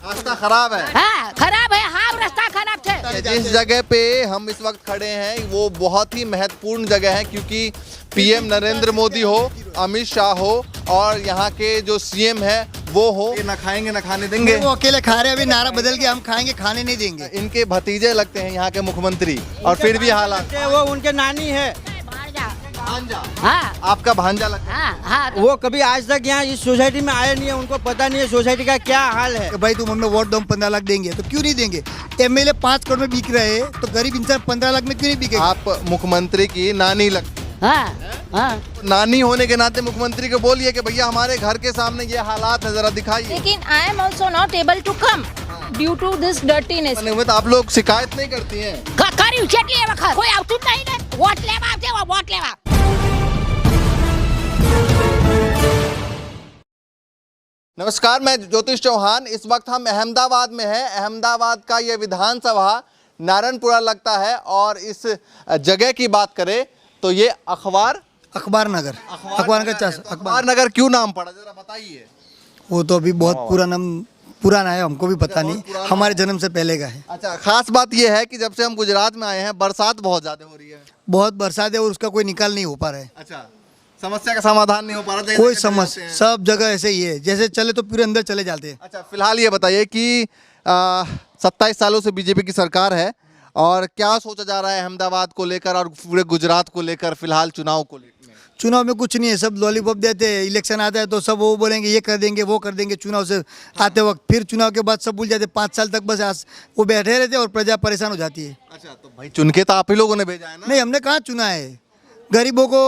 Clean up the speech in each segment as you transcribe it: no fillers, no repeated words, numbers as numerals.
रास्ता खराब है। हाँ खराब है, हाँ रास्ता खराब थे। जिस जगह पे हम इस वक्त खड़े हैं वो बहुत ही महत्वपूर्ण जगह है, क्योंकि पीएम नरेंद्र मोदी हो, अमित शाह हो और यहाँ के जो सीएम है वो हो, ना खाएंगे ना खाने देंगे। वो अकेले खा रहे हैं, अभी नारा बदल के हम खाएंगे, खाने नहीं देंगे। इनके भतीजे लगते हैं यहाँ के मुख्यमंत्री, और फिर भी हालात। वो उनके नानी है। भांजा। हाँ आपका भांजा लगता है। हाँ हाँ वो कभी आज तक यहाँ इस सोसाइटी में आए नहीं है, उनको पता नहीं है सोसाइटी का क्या हाल है। कि भाई तुम हमें वोट दो, हम 15 लाख देंगे, तो क्यों नहीं देंगे? एमएलए 5 करोड़ में बिक रहे हैं, तो गरीब इंसान 15 लाख में क्यों नहीं बिकेगा? आप मुख्यमंत्री की नानी लगती है। हाँ हाँ। नानी होने के नाते मुख्यमंत्री को बोलिए कि भैया हमारे घर के सामने ये हालात है, जरा दिखाइए। लेकिन I am also not able to come due to this dirtiness. तो आप लोग शिकायत नहीं करती हैं? करी चटली है वखत कोई आउट नहीं है, वोट लेवा दे, वो वोट लेवा। नमस्कार, मैं ज्योतिष चौहान। इस वक्त हम अहमदाबाद में हैं। अहमदाबाद का ये विधानसभा नारायणपुरा लगता है, और इस जगह की बात करें तो ये अखबार नगर अखबार नगर क्यों नाम पड़ा, जरा बताइए। वो तो अभी बहुत पुराना है, हमको भी पता नहीं, हमारे जन्म से पहले का है। अच्छा, खास बात ये है कि जब से हम गुजरात में आए हैं बरसात बहुत ज्यादा हो रही है। बहुत बरसात है और उसका कोई निकाल नहीं हो पा रहा है। अच्छा, समस्या का समाधान नहीं हो पा रहा? कोई समस्या, सब जगह ऐसे ही है, जैसे चले तो पूरे अंदर चले जाते हैं। अच्छा, फिलहाल ये बताइए कि 27 सालों से बीजेपी की सरकार है, और क्या सोचा जा रहा है अहमदाबाद को लेकर और पूरे गुजरात को लेकर फिलहाल चुनाव को लेकर? चुनाव में कुछ नहीं है, सब लॉलीपॉप देते हैं। इलेक्शन आता है तो सब वो बोलेंगे ये कर देंगे वो कर देंगे, चुनाव से आते वक्त फिर चुनाव के बाद सब भूल जाते। 5 साल तक बस वो बैठे रहते और प्रजा परेशान हो जाती है। अच्छा, तो भाई चुन के तो आप ही लोगों ने भेजा है ना? नहीं, हमने कहाँ चुना है। गरीबों को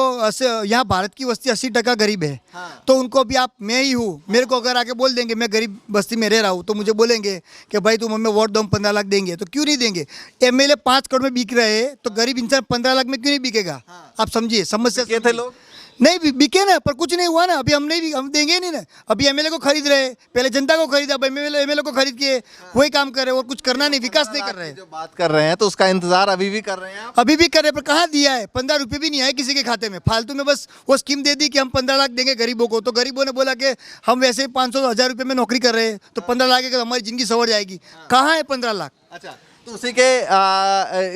यहाँ भारत की वस्ती 80% गरीब है। हाँ। तो उनको भी आप, मैं ही हूँ, मेरे को अगर आके बोल देंगे मैं गरीब बस्ती में रह रहा हूँ, तो मुझे बोलेंगे कि भाई तुम हमें वोट दो, हम 15 लाख देंगे, तो क्यों नहीं देंगे? एमएलए 5 करोड़ में बिक रहे हैं, तो गरीब इंसान 15 लाख में क्यों नहीं बिकेगा? हाँ। आप समझिए समस्या। बिके थे लोग? नहीं बिके ना, पर कुछ नहीं हुआ ना। अभी हम देंगे नहीं ना। अभी एमएलए को खरीद रहे, पहले जनता को खरीदा, अब एमएलए को खरीद के वही काम कर रहे, और कुछ करना नहीं, विकास नहीं कर रहे। जो बात कर रहे हैं तो उसका इंतजार अभी भी कर रहे हैं आप? अभी भी कर रहे, पर कहाँ दिया है? 15 रुपये भी नहीं आए किसी के खाते में। फालतू में बस वो स्कीम दे दी कि हम 15 लाख देंगे गरीबों को, तो गरीबों ने बोला कि हम वैसे 500-1000 रुपये में नौकरी कर रहे हैं, तो 15 लाख है, हमारी जिंदगी संवर जाएगी। कहाँ है 15 लाख? अच्छा, तो उसी के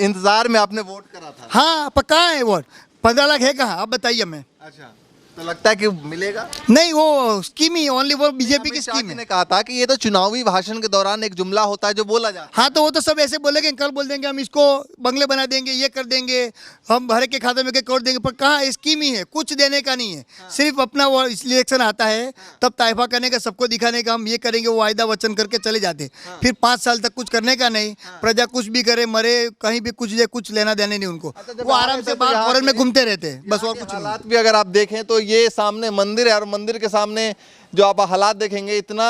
इंतजार में आपने वोट करा था? हाँ, पर कहाँ है वोट? 15 लाख है कहाँ? आप बताइए हमें। अच्छा, तो लगता है कि मिलेगा? नहीं, वो स्कीम ही ओनली, वो बीजेपी की स्कीम है। ने कहा था कि ये तो चुनावी भाषण के दौरान एक जुमला होता है जो बोला जाता है। हाँ, तो वो तो सब ऐसे बोलेंगे, कल बोल देंगे हम इसको बंगले बना देंगे, ये कर देंगे, हम हर एक के खाते में कर देंगे, पर कहाँ स्कीम ही है, कुछ देने का नहीं है। सिर्फ अपना वो इलेक्शन आता है तब ताइफा करने का, सबको दिखाने का, हम ये करेंगे, वो वायदा वचन करके चले जाते। फिर 5 साल तक कुछ करने का नहीं। प्रजा कुछ भी करे, मरे, कहीं भी कुछ दे, कुछ लेना देने नहीं उनको। वो आराम से बाहर फॉरेन में घूमते रहते हैं बस, और कुछ नहीं। हालात भी अगर आप देखें तो ये सामने मंदिर है, और मंदिर के सामने जो आप हालात देखेंगे, इतना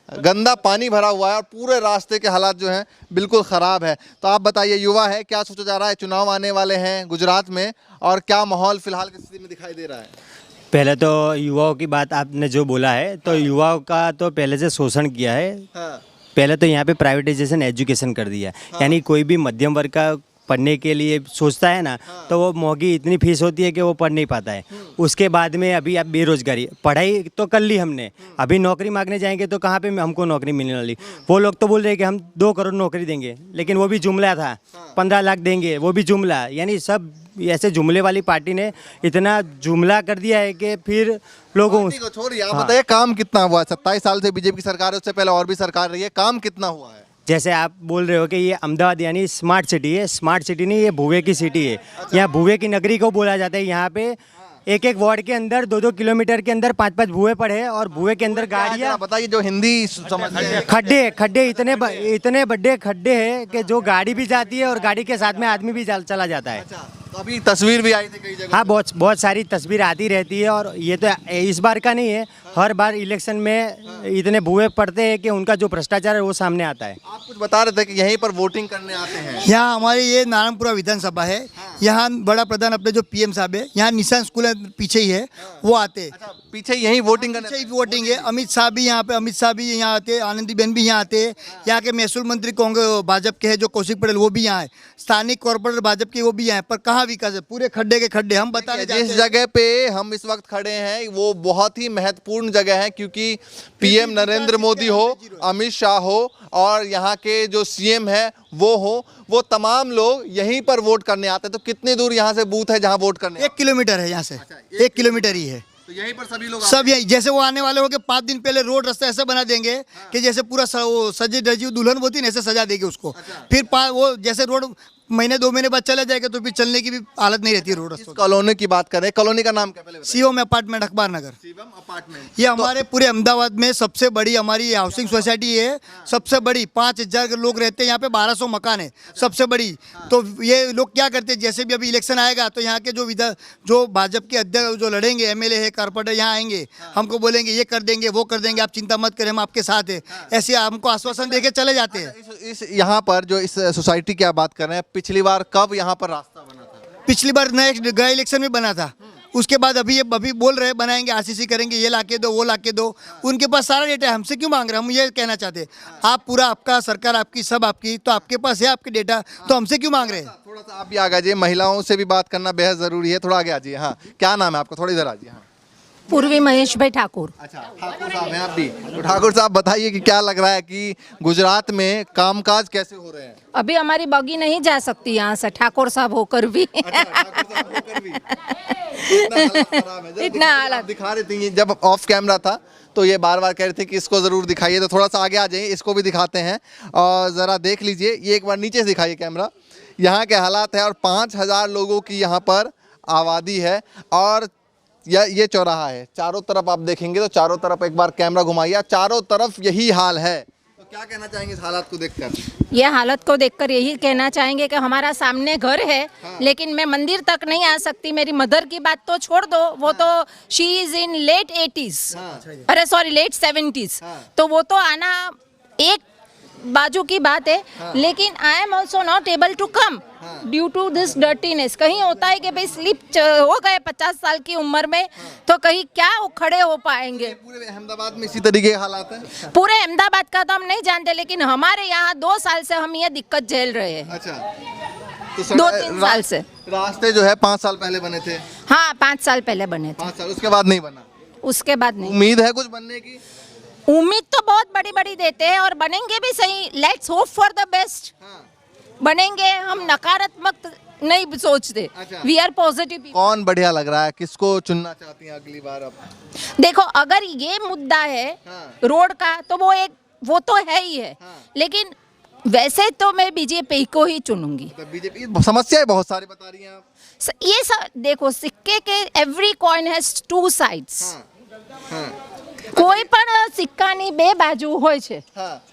गंदा पानी भरा हुआ है, और पूरे रास्ते के हालात जो हैं बिल्कुल ख़राब है। तो आप बताइए, युवा है, क्या सोचा जा रहा है? चुनाव आने वाले हैं गुजरात में, और क्या माहौल फिलहाल की स्थिति में दिखाई दे रहा है? पहले तो युवाओं की बात आपने जो बोला है, तो युवाओं का तो पहले से शोषण किया है। हाँ। पहले तो यहाँ पे प्राइवेटाइजेशन एजुकेशन कर दिया। यानी कोई भी मध्यम वर्ग का पढ़ने के लिए सोचता है ना, तो वो महंगी इतनी फीस होती है कि वो पढ़ नहीं पाता है। उसके बाद में अभी अब बेरोजगारी, पढ़ाई तो कर ली हमने, अभी नौकरी मांगने जाएंगे तो कहाँ पे हमको नौकरी मिलने वाली? वो लोग तो बोल रहे हैं कि हम 2 करोड़ नौकरी देंगे, लेकिन वो भी जुमला था। 15 लाख देंगे, वो भी जुमला। यानी सब ऐसे जुमले वाली पार्टी ने इतना जुमला कर दिया है कि फिर लोगों को छोड़िए, आप बताइए काम कितना हुआ? 27 साल से बीजेपी की सरकार है, उससे पहले और भी सरकार रही है, काम कितना हुआ है? जैसे आप बोल रहे हो कि ये अहमदाबाद यानी स्मार्ट सिटी है, स्मार्ट सिटी नहीं, ये भुवे की सिटी है। यहाँ भुवे की नगरी को बोला जाता है। यहाँ पे एक वार्ड के अंदर 2-2 किलोमीटर के अंदर 5-5 भुए पड़े हैं, और भुए के अंदर गाड़ियाँ, बताइए जो हिंदी समझते हैं। खड्डे इतने बड़े खड्डे हैं कि जो गाड़ी भी जाती है और गाड़ी के साथ में आदमी भी चला जाता है। तो अभी तस्वीर भी आई थी कई जगह। हाँ, बहुत सारी तस्वीर आती रहती है, और ये तो इस बार का नहीं है, हर बार इलेक्शन में इतने भुए पड़ते हैं कि उनका जो भ्रष्टाचार है वो सामने आता है। आप कुछ बता रहे थे कि यहीं पर वोटिंग करने आते हैं। यहाँ हमारी ये नारायणपुरा विधानसभा है। यहाँ बड़ा प्रधान अपने जो पीएम साहब है, यहाँ निशान स्कूल है पीछे ही है, वो आते। अच्छा, पीछे यहीं वोटिंग करने? पीछे ही वोटिंग है। अमित शाह भी यहाँ पे, अमित शाह भी यहाँ आते, आनंदीबेन भी यहाँ आते। यहाँ के महसूल मंत्री कांग्रेस भाजपा के है जो कौशिक पटेल, वो भी यहाँ है। स्थानिक कॉर्पोरेटर भाजपा के वो भी यहाँ है, पर कहाँ विकास है? पूरे खड्डे के खड्डे। हम बताने जिस जगह पे हम इस वक्त खड़े हैं वो बहुत ही महत्वपूर्ण महत्वपूर्ण जगह है, क्योंकि पीएम नरेंद्र मोदी हो, अमित शाह हो और यहाँ के जो सीएम है वो तमाम लोग यहीं पर वोट करने आते हैं। तो कितनी दूर यहाँ से बूथ है जहाँ वोट करने? 1 किलोमीटर है यहाँ से, 1 किलोमीटर ही है। तो यहीं पर सभी लोग सब यही, जैसे वो आने वाले होंगे 5 दिन पहले रोड रास्ता ऐसे बना देंगे कि जैसे पूरा वो सजी धजी दुल्हन होती है ना, ऐसे सजा देंगे उसको। फिर वो जैसे रोड महीने 2 महीने बाद चला जाएगा तो फिर चलने की भी हालत नहीं रहती है रोड रास्तों। कॉलोनी की बात करें, कॉलोनी का नाम क्या पहले बताइए? शिवम अपार्टमेंट, अखबार नगर। शिवम अपार्टमेंट ये हमारे पूरे अहमदाबाद में सबसे बड़ी हमारी हाउसिंग सोसाइटी है, सबसे बड़ी। 5000 लोग रहते हैं यहाँ पे, 1200 मकान है, सबसे बड़ी। तो ये लोग क्या करते हैं, जैसे भी अभी इलेक्शन आएगा तो यहाँ के जो भाजपा के अध्यक्ष जो लड़ेंगे, एमएलए है, कारपोरेटर यहाँ आएंगे, हमको बोलेंगे ये कर देंगे वो कर देंगे, आप चिंता मत करें, हम आपके साथ हैं, ऐसे हमको आश्वासन देके चले जाते हैं। इस यहाँ पर जो इस सोसाइटी की आप बात कर रहे हैं, पिछली बार कब यहाँ पर रास्ता बना था? पिछली बार नए गए इलेक्शन में बना था, उसके बाद अभी बोल रहे हैं बनाएंगे, आरसीसी करेंगे, ये लाके दो वो लाके दो। उनके पास सारा डेटा है, हमसे क्यों मांग रहे हैं? हम ये कहना चाहते हैं, आप पूरा आपका सरकार आपकी सब आपकी, तो आपके पास है आपके डेटा, तो हमसे क्यों मांग रहे हैं? थोड़ा सा आप भी आगे आइए, महिलाओं से भी बात करना बेहद जरूरी है, थोड़ा आगे आ जाइए। हाँ, क्या नाम है आपका? थोड़ा इधर आ जाइए। हाँ, पूर्वी महेश भाई ठाकुर। अच्छा, ठाकुर साहब हैं आप भी। तो ठाकुर साहब बताइए कि क्या लग रहा है कि गुजरात में कामकाज कैसे हो रहे हैं? अभी हमारी बगी नहीं जा सकती यहाँ से, ठाकुर साहब होकर भी। अच्छा, ठाकुर साहब होकर भी। इतना हालत खराब है। इतना हालत दिखा रही थी जब ऑफ कैमरा था तो ये बार बार कह रहे थे कि इसको ज़रूर दिखाइए, तो थोड़ा सा आगे आ जाइए, इसको भी दिखाते हैं और ज़रा देख लीजिए। ये एक बार नीचे से दिखाइए कैमरा, यहाँ के हालात है। और 5000 लोगों की यहाँ पर आबादी है और ये चौराहा है। चारों तरफ आप देखेंगे तो चारों तरफ एक बार कैमरा घुमाइए, चारों तरफ यही हाल है। तो क्या कहना चाहेंगे इस हालात को देखकर? ये हालत को देखकर यही कहना चाहेंगे कि हमारा सामने घर है, लेकिन मैं मंदिर तक नहीं आ सकती। मेरी मदर की बात तो छोड़ दो, वो तो she is in late 80s, अरे सॉरी लेट 70s, तो वो तो आना एक बाजू की बात है। लेकिन I am also not able to come due to this dirtiness. कहीं होता है कि भाई स्लिप हो गए 50 साल की उम्र में, तो कहीं क्या वो खड़े हो पाएंगे? पूरे अहमदाबाद में इसी तरीके के हालात हैं? पूरे अहमदाबाद का तो हम नहीं जानते, लेकिन हमारे यहाँ 2 साल से हम ये दिक्कत झेल रहे हैं। अच्छा, तो 2-3 साल से। रास्ते जो है 5 साल पहले बने थे? हाँ, 5 साल पहले बने थे। 5 साल, उसके बाद नहीं बना? उसके बाद नहीं। उम्मीद है कुछ बनने की? उम्मीद तो बहुत बड़ी बड़ी देते हैं और बनेंगे भी सही। Let's hope for the best. बनेंगे, हम नकारात्मक नहीं सोचते, अच्छा। We are positive. कौन बढ़िया लग रहा है, किसको चुनना चाहती हैं अगली बार? अब देखो, अगर ये मुद्दा है रोड का तो वो तो है ही है, लेकिन वैसे तो मैं बीजेपी को ही चुनूंगी। तो बीजेपी समस्याएं बहुत सारी बता रही हैं आप। ये सब देखो, सिक्के के एवरी कॉइन हैज 2 साइड्स। કોઈ પણ સિક્કાની 2 બાજુ હોય છે।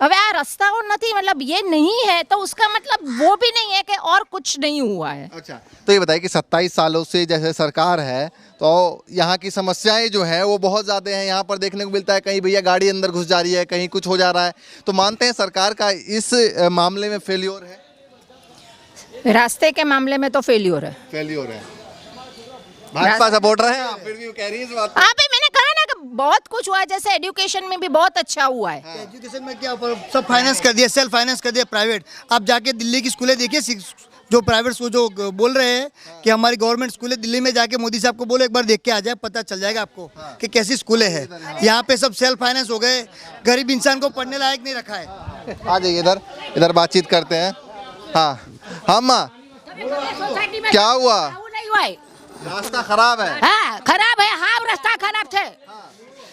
હવે આ રસ્તાઓ નથી, मतलब ये नहीं है तो उसका मतलब वो भी नहीं है कि और कुछ नहीं हुआ है। अच्छा, तो ये बताइए कि 27 सालों से जैसे सरकार है तो यहाँ की समस्याएं जो है वो बहुत ज़्यादा हैं। यहाँ पर देखने को मिलता है कहीं भैया गाड़ी अंदर घुस जा रही है, कहीं कुछ हो जा रहा है। तो मानते हैं सरकार का इस मामले में फेल्योर है? रास्ते के मामले में तो फेल्योर है। फेल्योर है। भाजपा सपोर्टर हैं आप, फिर भी कह रही है इस बात को? अभी मैंने कहा ना कि बहुत कुछ हुआ है, जैसे एजुकेशन में भी बहुत अच्छा हुआ है। एजुकेशन में क्या सब फाइनेंस कर दिया, सेल्फ फाइनेंस कर दिया प्राइवेट। आप जाके दिल्ली की स्कूलें देखिए, जो प्राइवेट जो बोल रहे हैं कि हमारी गवर्नमेंट स्कूलें, दिल्ली में जाके मोदी साहब को बोलो एक बार देख के आ जाए, पता चल जाएगा आपको कि कैसी स्कूलें हैं। यहाँ पे सब सेल्फ फाइनेंस हो गए, गरीब इंसान को पढ़ने लायक नहीं रखा है। आ जाइए इधर बातचीत करते हैं। हाँ हाँ माँ, क्या हुआ? नहीं हुआ है। रास्ता खराब है। हाँ, खराब है। हाँ, रास्ता खराब थे।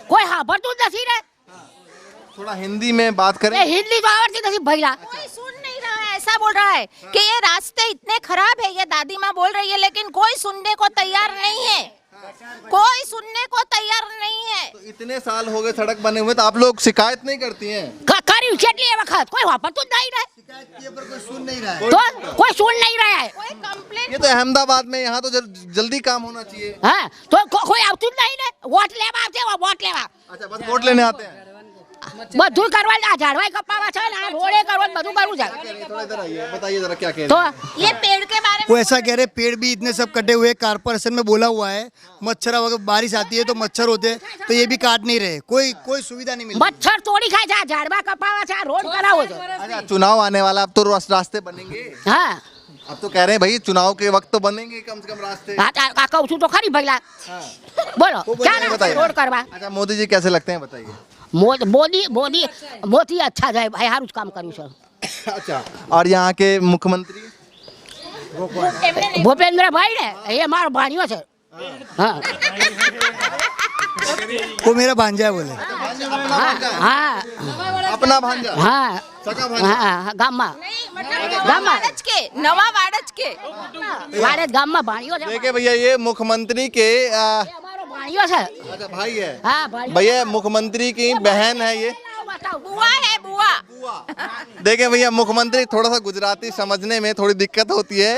कोई हाँ बरतून नहीं रहे। थोड़ा हिंदी में बात करें। हिंदी तो आवड़ती नहीं भैया। कोई सुन नहीं रहा है, ऐसा बोल रहा है कि ये रास्ते इतने खराब है, ये दादी माँ बोल रही है, लेकिन कोई सुनने को तैयार नहीं है। कोई सुनने को तैयार नहीं है। तो इतने साल हो गए सड़क बने हुए, तो आप लोग शिकायत नहीं करती हैं? करी चटली वक्त कोई वहाँ पर तो नहीं रहे, कोई सुन नहीं रहा है। तो कोई सुन नहीं रहा है। कोई कंप्लेंट ये तो अहमदाबाद में, यहाँ तो जल्दी काम होना चाहिए। हाँ, तो कोई आवतुं જ નહીં ને વોટ લેવા આવશે, વોટ લેવા अच्छा, बस वोट लेने आते हैं। બધું કરવા આ ઝાડવાઈ કપાવા છે ને, આ રોડે કરવા બધું કરવું છે। थोड़ा इधर आइए, बताइए जरा क्या कह तो रहे हैं? ये पेड़ के बारे में वो ऐसा कह रहे, पेड़ भी इतने सब कटे हुए, कारपोरेशन में बोला हुआ है मच्छर वगैरह, बारिश आती है तो मच्छर होते हैं, तो ये भी काट नहीं रहे, कोई सुविधा नहीं मिल रही। મચ્છર તોડી ખાય છે, આ ઝાડવા કપાવા છે, આ રોડ કરાવો છે। अच्छा, चुनाव आने वाला, अब तो रास्ते बनेंगे। हाँ, अब तो कह रहे हैं भाई चुनाव के वक्त तो बनेंगे कम से कम रास्ते। कहूँ तो खरी भैला बोलो क्या बताइए, ना बताइए। रोड करवा अच्छा मोदी जी कैसे लगते हैं बताइए। मोदी अच्छा जाए भाई हर उस काम करूँ सर। अच्छा और यहाँ के मुख्यमंत्री भूपेंद्र भाई ने ये हमारा भाइयों से हाँ वो मेरा भांजा है बोले। हाँ अपना भांजा हाँ सगा भांजा। हाँ गामा वाड़ज के नवा वाड़ज के हमारे गाम में भाइयों से देखिए भैया ये मुख्यमंत्री के हमारे भाइयों से अच्छा भाई है हाँ भाई भैया मुख्यमंत्री की बहन है ये। बुआ है बुआ। देखें भैया मुख्यमंत्री थोड़ा सा गुजराती समझने में थोड़ी दिक्कत होती है।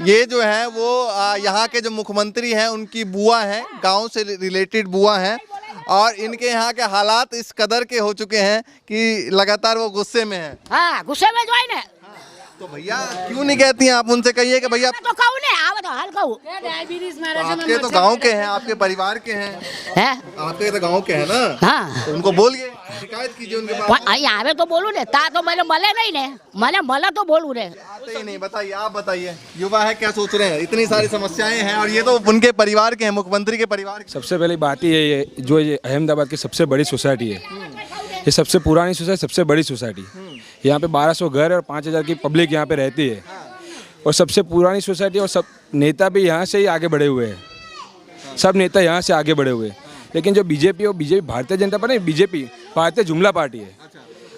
ये जो है वो यहाँ के जो मुख्यमंत्री हैं उनकी बुआ हैं, गांव से रिलेटेड बुआ हैं और इनके यहाँ के हालात इस कदर के हो चुके हैं कि लगातार वो गुस्से में हैं। हाँ गुस्से में जो है ना तो भैया क्यों नहीं कहती हैं आप उनसे कहिए कि भैया तो कहूँ ने आवे तो हल कहूँ आपके तो गांव के हैं, आपके परिवार के हैं, है आपके तो गांव के हैं ना। हाँ तो उनको बोलिए शिकायत कीजिए उनके पास। आई आवे तो बोलू ने ता तो मैंने मले नहीं ने मैंने मला तो बोलू रे आते ही नहीं। बताइए आप बताइए युवा है क्या सोच रहे हैं। इतनी सारी समस्याएं हैं और ये तो उनके परिवार के हैं, मुख्यमंत्री के परिवार के। सबसे पहली बात ही ये जो ये अहमदाबाद की सबसे बड़ी सोसाइटी है, ये सबसे पुरानी सोसाइटी, सबसे बड़ी सोसाइटी। यहाँ पे 1200 घर है और 5000 की पब्लिक यहाँ पे रहती है और सबसे पुरानी सोसाइटी और सब नेता भी यहाँ से ही आगे बढ़े हुए हैं। सब नेता यहाँ से आगे बढ़े हुए हैं। लेकिन जो बीजेपी और BJP Bharatiya Janata party BJP भारतीय जुमला पार्टी है।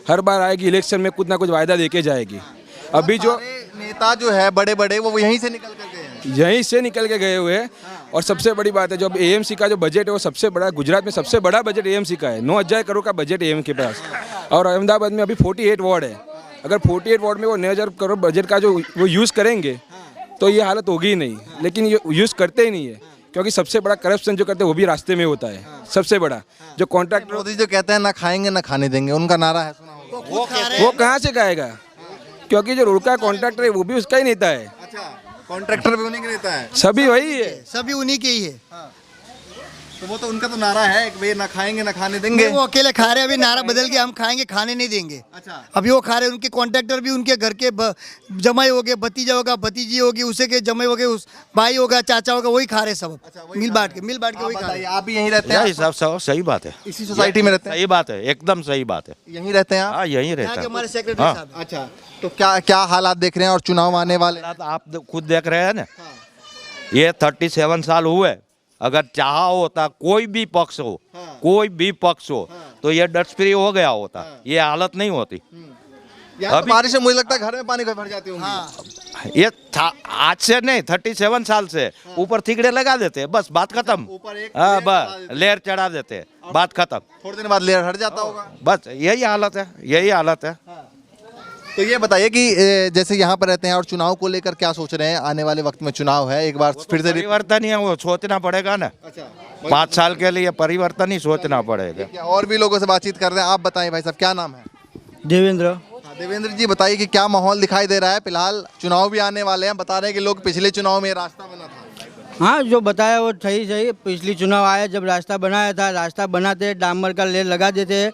हर बार आएगी इलेक्शन में कुछ ना कुछ वायदा देके जाएगी। अभी जो नेता जो है बड़े बड़े वो यहीं से निकल कर गए हैं। यहीं से निकल के गए हुए हैं। और सबसे बड़ी बात है जो अब एएमसी का जो बजट है वो सबसे बड़ा, गुजरात में सबसे बड़ा बजट एएमसी का है। 9000 करोड़ का बजट एएम के पास। और अहमदाबाद में अभी 48 वार्ड है। अगर 48 वार्ड में वो 9000 करोड़ बजट का जो वो यूज़ करेंगे तो ये हालत होगी ही नहीं। लेकिन ये यूज़ करते ही नहीं है क्योंकि सबसे बड़ा करप्शन जो करते हैं वो भी रास्ते में होता है। सबसे बड़ा जो कॉन्ट्रैक्टर मोदी जो कहते हैं ना खाएंगे ना खाने देंगे, उनका नारा है सुना होगा। वो कहाँ से खाएगा क्योंकि जो रोड का कॉन्ट्रैक्टर है वो भी उसका ही नेता है। अच्छा कॉन्ट्रैक्टर भी उन्हीं के नेता है। सभी वही है। सभी उन्हीं के ही है। तो वो तो उनका तो नारा है कि भाई ना खाएंगे ना खाने देंगे। वो अकेले खा रहे हैं, अभी नारा बदल के हम खाएंगे खाने नहीं देंगे। अच्छा अभी वो खा रहे हैं, उनके कॉन्ट्रैक्टर भी उनके घर के जमाई हो गए, भतीजा होगा, भतीजी होगी, उसे के जमाई हो गए, उस भाई होगा, चाचा होगा, वही खा रहे सब। मिल बांट के वही खा रहे बताइए आप भी यहीं रहते हैं? यही सब सही बात है। इसी सोसाइटी में रहते हैं? सही बात है, एकदम सही बात है। यहीं रहते हैं आप? हाँ यहीं यहाँ रहता के है। हमारे सेक्रेटरी हाँ। साहब। अच्छा तो क्या क्या हालात देख रहे हैं और चुनाव आने वाले? हालात आप खुद देख रहे हैं ना। ये 37 साल हुए, अगर चाहा होता कोई भी पक्ष हो, कोई भी पक्ष हो तो ये डस्ट फ्री हो गया होता, ये हालत नहीं होती। यहाँ तो बारिश में मुझे लगता है घर में पानी भर जाती होंगी। ये आज से नहीं 37 साल से ऊपर थिगड़े लगा देते हैं, बस बात खत्म। ऊपर एक हाँ लेयर बस लेयर चढ़ा देते हैं, बात खत्म। थोड़े दिन बाद लेयर हट जाता होगा। बस यही हालत है, यही हालत है। तो ये बताइए कि जैसे यहाँ पर रहते हैं और चुनाव को लेकर क्या सोच रहे हैं? आने वाले वक्त में चुनाव है, एक बार फिर से परिवर्तन ही है, वो सोचना पड़ेगा ना। 5 साल के लिए परिवर्तन ही सोचना पड़ेगा। और भी लोगों से बातचीत कर रहे हैं। आप बताएं भाई साहब क्या नाम है? देवेंद्र। देवेंद्र जी बताइए कि क्या माहौल दिखाई दे रहा है? फिलहाल चुनाव भी आने वाले हैं, बता रहे हैं कि लोग पिछले चुनाव में ये रास्ता बना था। हाँ जो बताया वो सही। पिछली चुनाव आया जब रास्ता बनाया था, रास्ता बनाते डामर का लेर लगा देते हैं।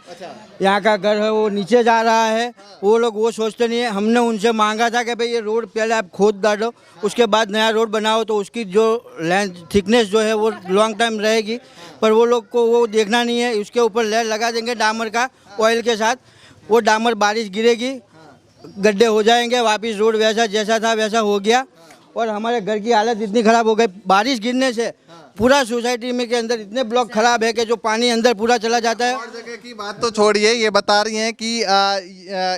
यहाँ का घर है वो नीचे जा रहा है, वो लोग वो सोचते नहीं है। हमने उनसे मांगा था कि भाई ये रोड पहले आप खोद डालो, उसके बाद नया रोड बनाओ तो उसकी जो लेंथ थिकनेस जो है वो लॉन्ग टाइम रहेगी। पर वो लोग को वो देखना नहीं है। उसके ऊपर लेयर लगा देंगे डामर का ऑयल के साथ, वो डामर बारिश गिरेगी, गड्ढे हो जाएंगे, वापस रोड वैसा जैसा था वैसा हो गया। और हमारे घर की हालत इतनी ख़राब हो गई बारिश गिरने से। पूरा सोसाइटी में के अंदर इतने ब्लॉक खराब है कि जो पानी अंदर पूरा चला जाता है। और जगह की बात तो छोड़िए, ये बता रही हैं कि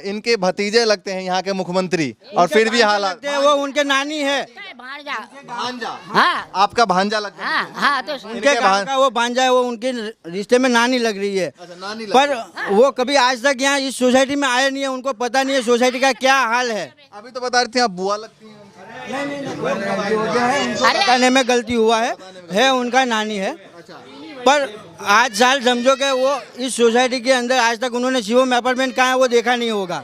इनके भतीजे लगते हैं यहाँ के मुख्यमंत्री और फिर भी हालात। वो उनके नानी है, भांजा? हाँ आपका भांजा लगता है? हाँ तो उनके गाँव का वो भांजा है, वो उनके रिश्ते में नानी लग रही है। अच्छा, नानी लग पर वो कभी आज तक यहाँ इस सोसाइटी में आए नहीं है, उनको पता नहीं है सोसाइटी का क्या हाल है। अभी तो बता रही थी आप बुआ लगती हैं। बताने में गलती हुआ है उनका नानी है। पर आज साल समझो कि वो इस सोसाइटी के अंदर आज तक उन्होंने शिवम अपार्टमेंट कहाँ है वो देखा नहीं होगा।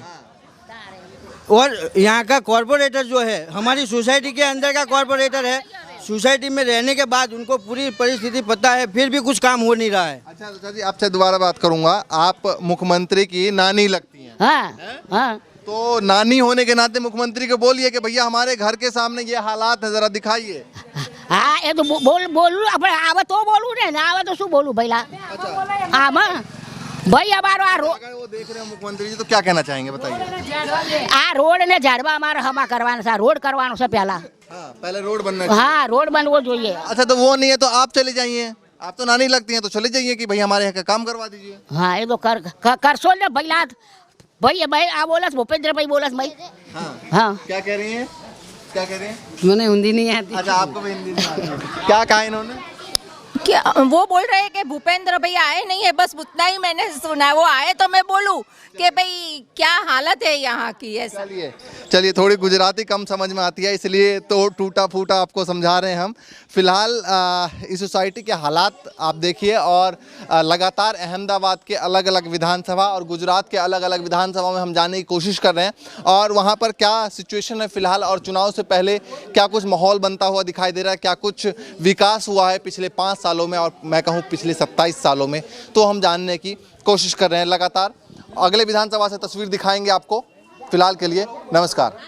और यहाँ का कॉर्पोरेटर जो है हमारी सोसाइटी के अंदर का कॉर्पोरेटर है, सोसाइटी में रहने के बाद उनको पूरी परिस्थिति पता है, फिर भी कुछ काम हो नहीं रहा है। अच्छा जी आपसे दोबारा बात करूंगा। आप मुख्यमंत्री की नानी लगती हैं? हाँ हाँ तो नानी होने के नाते मुख्यमंत्री को बोलिए कि भैया हमारे घर के सामने ये हालात है, जरा दिखाइए। હા એ તો બોલું આપણે આવે તો બોલવું ને ના આવે તો શું બોલું ભઈલા આમાં ભાઈ અમારો अगर वो देख रहे हैं मुख्यमंत्री जी तो क्या कहना चाहेंगे बताइए। આ રોડ ને ઝાડવા અમારે હમા કરવાના છે રોડ કરવાનો છે પહેલા हाँ, पहले रोड बनना चाहिए। હા રોડ બનવો જોઈએ अच्छा तो वो नहीं है तो आप चले जाइए, आप तो नानी लगती हैं तो चले जाइए कि भाई हमारे यहाँ का काम करवा दीजिए। હા એ તો કરશો ને ભઈલા ભાઈ ભાઈ આ બોલસ ભૂપેન્દ્ર ભાઈ બોલસ ભાઈ હા क्या कह रही हैं, क्या कह रही हैं? મને हिंदी नहीं आती अच्छा आपको भी हिंदी नहीं आती है। क्या कहा इन्होंने? क्या वो बोल रहे हैं कि भूपेंद्र भाई आए नहीं है, बस उतना ही मैंने सुना है। वो आए तो मैं बोलूं कि भाई क्या हालत है यहाँ की ऐसा। चलिए चलिए, थोड़ी गुजराती कम समझ में आती है इसलिए तो टूटा फूटा आपको समझा रहे हैं हम। फिलहाल इस सोसाइटी के हालात आप देखिए और लगातार अहमदाबाद के अलग अलग विधानसभा और गुजरात के अलग अलग विधानसभा में हम जाने की कोशिश कर रहे हैं और वहाँ पर क्या सिचुएशन है फिलहाल और चुनाव से पहले क्या कुछ माहौल बनता हुआ दिखाई दे रहा है, क्या कुछ विकास हुआ है पिछले 5 सालों में और मैं कहूँ पिछले 27 सालों में, तो हम जानने की कोशिश कर रहे हैं। लगातार अगले विधानसभा से तस्वीर दिखाएंगे आपको। फिलहाल के लिए नमस्कार।